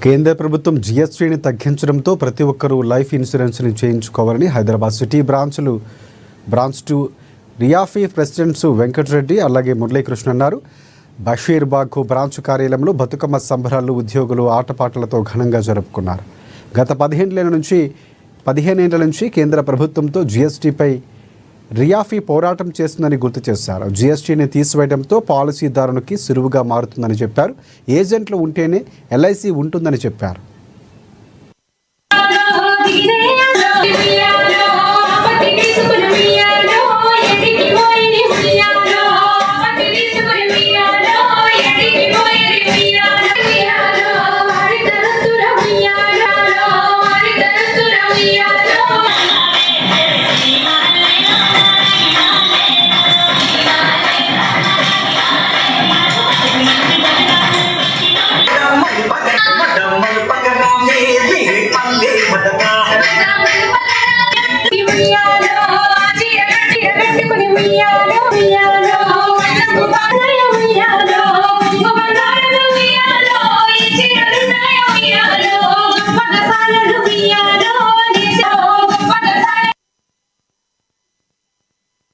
కేంద్ర ప్రభుత్వం జీఎస్టీని తగ్గించడంతో ప్రతి ఒక్కరూ లైఫ్ ఇన్సూరెన్స్ని చేయించుకోవాలని హైదరాబాద్ సిటీ బ్రాంచ్ 2 రియాఫీ ప్రెసిడెంట్స్ వెంకటరెడ్డి అలాగే మురళీకృష్ణ అన్నారు. బషీర్బాగ్ బ్రాంచ్ కార్యాలయంలో బతుకమ్మ సంబరాలు ఉద్యోగులు ఆటపాటలతో ఘనంగా జరుపుకున్నారు. గత 15 ఏళ్ల నుంచి కేంద్ర ప్రభుత్వంతో జీఎస్టీపై రియాఫీ పోరాటం చేస్తుందని గుర్తు చేశారు. జీఎస్టీని తీసివేయడంతో పాలసీదారునికి సులువుగా మారుతుందని చెప్పారు. ఏజెంట్లు ఉంటేనే ఎల్ఐసి ఉంటుందని చెప్పారు. Yeah.